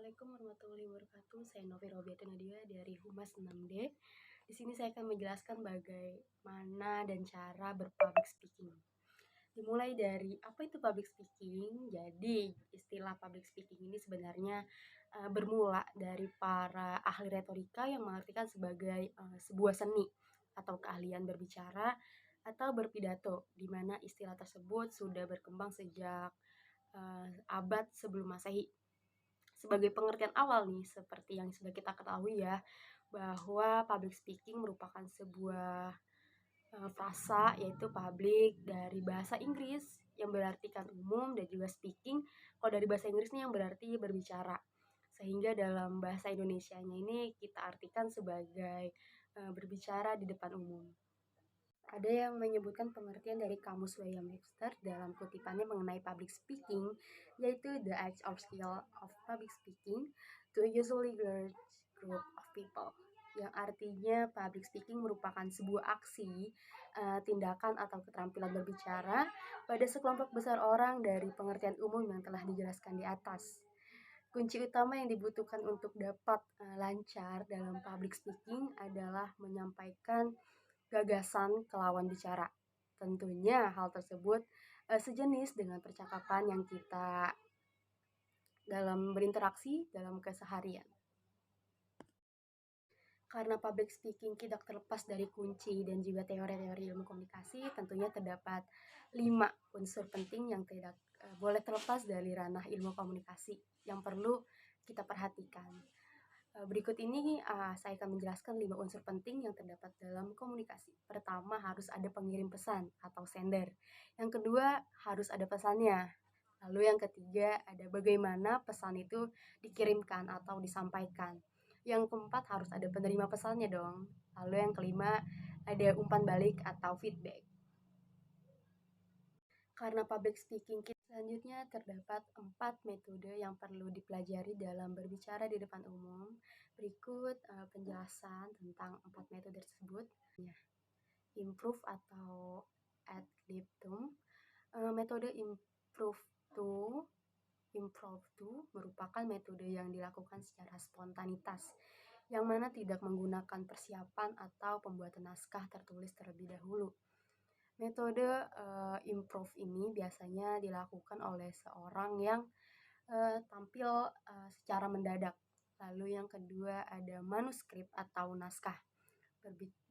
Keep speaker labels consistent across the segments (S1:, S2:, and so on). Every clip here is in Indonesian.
S1: Assalamualaikum warahmatullahi wabarakatuh. Saya Novi Robiati Nadia dari Humas 6D. Di sini saya akan menjelaskan bagaimana dan cara berpublic speaking. Dimulai dari apa itu public speaking. Jadi, istilah public speaking ini sebenarnya bermula dari para ahli retorika yang mengartikan sebagai sebuah seni atau keahlian berbicara atau berpidato, di mana istilah tersebut sudah berkembang sejak abad sebelum Masehi. Sebagai pengertian awal nih, seperti yang sudah kita ketahui ya, bahwa public speaking merupakan sebuah frasa, yaitu public dari bahasa Inggris yang berartikan umum, dan juga speaking kalau dari bahasa Inggrisnya yang berarti berbicara. Sehingga dalam bahasa Indonesianya ini kita artikan sebagai berbicara di depan umum. Ada yang menyebutkan pengertian dari Kamus Merriam-Webster dalam kutipannya mengenai public speaking, yaitu the act or skill of public speaking to a usually large group of people, yang artinya public speaking merupakan sebuah aksi, tindakan atau keterampilan berbicara pada sekelompok besar orang dari pengertian umum yang telah dijelaskan di atas. Kunci utama yang dibutuhkan untuk dapat lancar dalam public speaking adalah menyampaikan gagasan ke lawan bicara. Tentunya hal tersebut sejenis dengan percakapan yang kita dalam berinteraksi dalam keseharian. Karena public speaking tidak terlepas dari kunci dan juga teori-teori ilmu komunikasi, tentunya terdapat 5 unsur penting yang tidak boleh terlepas dari ranah ilmu komunikasi yang perlu kita perhatikan. Berikut ini saya akan menjelaskan 5 unsur penting yang terdapat dalam komunikasi. Pertama, harus ada pengirim pesan atau sender. Yang kedua, harus ada pesannya. Lalu yang ketiga, ada bagaimana pesan itu dikirimkan atau disampaikan. Yang keempat, harus ada penerima pesannya dong. Lalu yang kelima, ada umpan balik atau feedback. Karena public speaking, selanjutnya terdapat 4 metode yang perlu dipelajari dalam berbicara di depan umum. Berikut penjelasan tentang 4 metode tersebut. Improve atau ad libitum. Metode improve to merupakan metode yang dilakukan secara spontanitas, yang mana tidak menggunakan persiapan atau pembuatan naskah tertulis terlebih dahulu. Metode improve ini biasanya dilakukan oleh seorang yang tampil secara mendadak. Lalu yang kedua ada manuskrip atau naskah.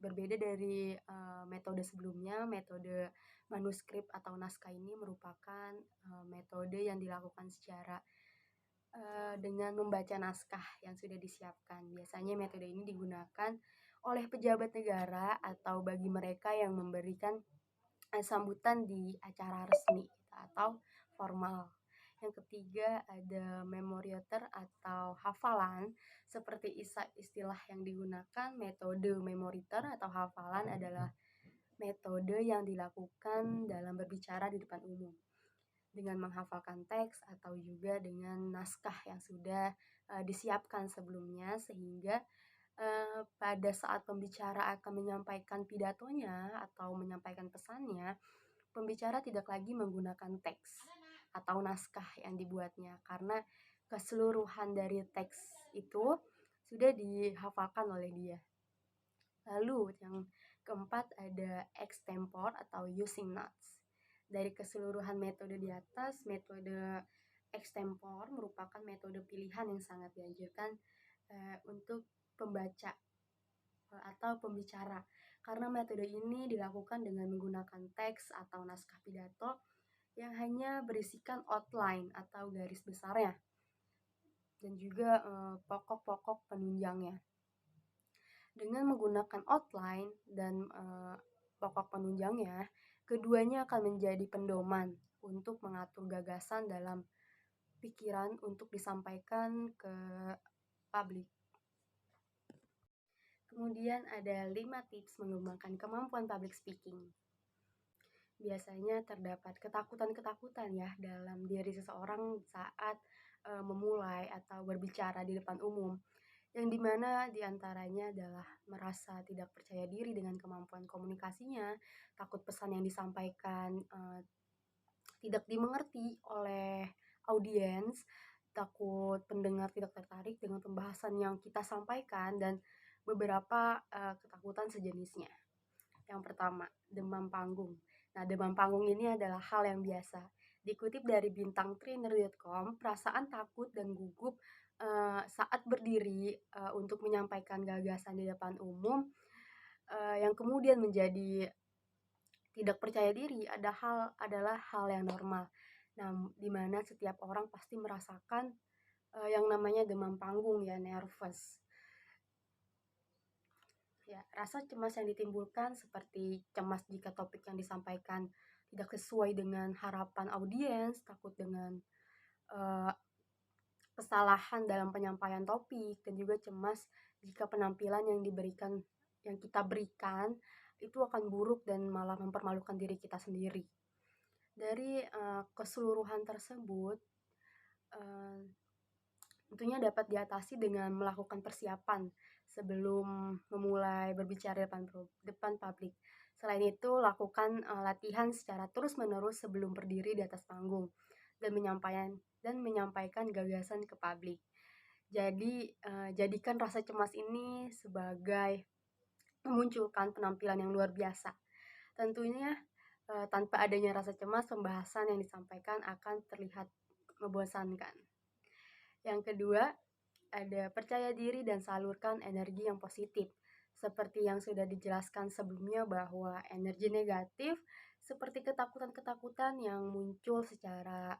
S1: Berbeda dari metode sebelumnya, metode manuskrip atau naskah ini merupakan metode yang dilakukan secara dengan membaca naskah yang sudah disiapkan. Biasanya metode ini digunakan oleh pejabat negara atau bagi mereka yang memberikan sambutan di acara resmi atau formal. Yang ketiga ada memoriter atau hafalan. Seperti istilah yang digunakan, metode memoriter atau hafalan adalah metode yang dilakukan dalam berbicara di depan umum dengan menghafalkan teks atau juga dengan naskah yang sudah disiapkan sebelumnya, sehingga pada saat pembicara akan menyampaikan pidatonya atau menyampaikan pesannya, pembicara tidak lagi menggunakan teks atau naskah yang dibuatnya, karena keseluruhan dari teks itu sudah dihafalkan oleh dia. Lalu yang keempat ada extempore atau using notes. Dari keseluruhan metode di atas, metode extempore merupakan metode pilihan yang sangat dianjurkan untuk pembaca atau pembicara, karena metode ini dilakukan dengan menggunakan teks atau naskah pidato yang hanya berisikan outline atau garis besarnya dan juga pokok-pokok penunjangnya. Dengan menggunakan outline dan pokok penunjangnya, keduanya akan menjadi pendoman untuk mengatur gagasan dalam pikiran untuk disampaikan ke publik. Kemudian ada 5 tips mengembangkan kemampuan public speaking. Biasanya terdapat ketakutan-ketakutan ya dalam diri seseorang saat memulai atau berbicara di depan umum, yang dimana diantaranya adalah merasa tidak percaya diri dengan kemampuan komunikasinya, takut pesan yang disampaikan tidak dimengerti oleh audiens, takut pendengar tidak tertarik dengan pembahasan yang kita sampaikan dan beberapa ketakutan sejenisnya. Yang pertama, demam panggung. Nah, demam panggung ini adalah hal yang biasa. Dikutip dari bintangtrainer.com, perasaan takut dan gugup saat berdiri untuk menyampaikan gagasan di depan umum yang kemudian menjadi tidak percaya diri adalah hal yang normal. Nah, di mana setiap orang pasti merasakan yang namanya demam panggung ya, nervous. Ya, rasa cemas yang ditimbulkan seperti cemas jika topik yang disampaikan tidak sesuai dengan harapan audiens, takut dengan uh, kesalahan dalam penyampaian topik, dan juga cemas jika penampilan yang kita berikan itu akan buruk dan malah mempermalukan diri kita sendiri. Dari keseluruhan tersebut, uh, tentunya dapat diatasi dengan melakukan persiapan sebelum memulai berbicara depan publik. Selain itu, lakukan latihan secara terus-menerus sebelum berdiri di atas panggung dan menyampaikan gagasan ke publik. Jadi, jadikan rasa cemas ini sebagai memunculkan penampilan yang luar biasa. Tentunya, tanpa adanya rasa cemas, pembahasan yang disampaikan akan terlihat membosankan. Yang kedua, ada percaya diri dan salurkan energi yang positif. Seperti yang sudah dijelaskan sebelumnya bahwa energi negatif seperti ketakutan-ketakutan yang muncul secara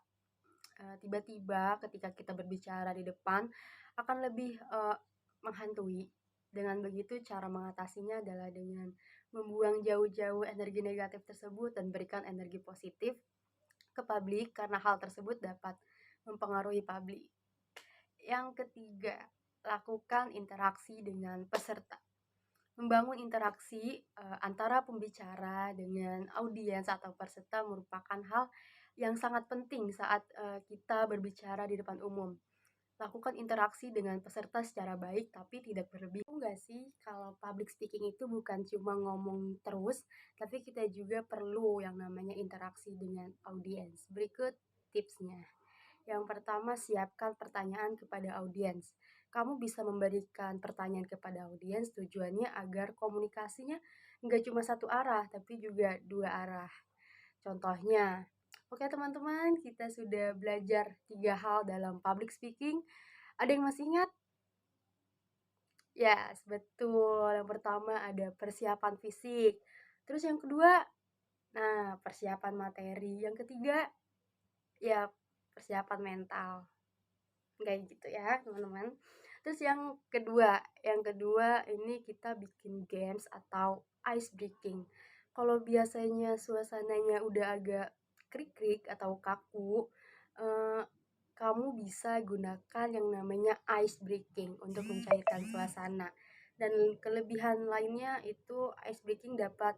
S1: tiba-tiba ketika kita berbicara di depan akan lebih menghantui. Dengan begitu, cara mengatasinya adalah dengan membuang jauh-jauh energi negatif tersebut dan berikan energi positif ke publik karena hal tersebut dapat mempengaruhi publik. Yang ketiga, lakukan interaksi dengan peserta. Membangun interaksi antara pembicara dengan audiens atau peserta merupakan hal yang sangat penting saat kita berbicara di depan umum. Lakukan interaksi dengan peserta secara baik tapi tidak berlebihan. Enggak sih, kalau public speaking itu bukan cuma ngomong terus, tapi kita juga perlu yang namanya interaksi dengan audiens. Berikut tipsnya. Yang pertama, siapkan pertanyaan kepada audiens. Kamu bisa memberikan pertanyaan kepada audiens tujuannya agar komunikasinya nggak cuma satu arah, tapi juga dua arah. Contohnya, oke teman-teman, kita sudah belajar 3 hal dalam public speaking. Ada yang masih ingat? Ya, yes, betul. Yang pertama ada persiapan fisik. Terus yang kedua, nah persiapan materi. Yang ketiga, ya persiapan mental. Kayak gitu ya teman-teman. Terus yang kedua ini kita bikin games atau ice breaking. Kalau biasanya suasananya udah agak krik-krik atau kaku, eh, kamu bisa gunakan yang namanya ice breaking untuk mencairkan suasana. Dan kelebihan lainnya itu ice breaking dapat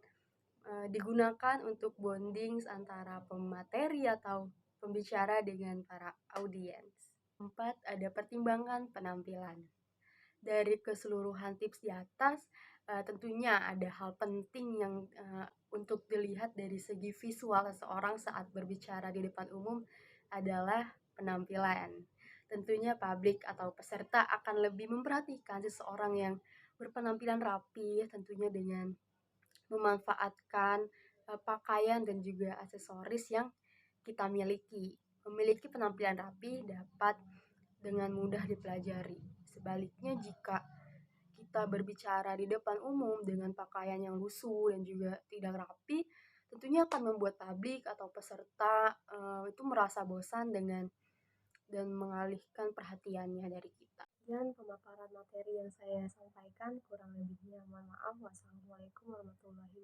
S1: digunakan untuk bonding antara pemateri atau pembicara dengan para audiens. Keempat, ada pertimbangan penampilan. Dari keseluruhan tips di atas, tentunya ada hal penting yang untuk dilihat dari segi visual seseorang saat berbicara di depan umum adalah penampilan. Tentunya publik atau peserta akan lebih memperhatikan seseorang yang berpenampilan rapi, tentunya dengan memanfaatkan pakaian dan juga aksesoris yang kita miliki. Memiliki penampilan rapi dapat dengan mudah dipelajari. Sebaliknya, jika kita berbicara di depan umum dengan pakaian yang lusuh dan juga tidak rapi, tentunya akan membuat publik atau peserta itu merasa bosan dan mengalihkan perhatiannya dari kita. Dan pemaparan materi yang saya sampaikan kurang lebihnya mohon maaf. Wassalamualaikum warahmatullahi wabarakatuh.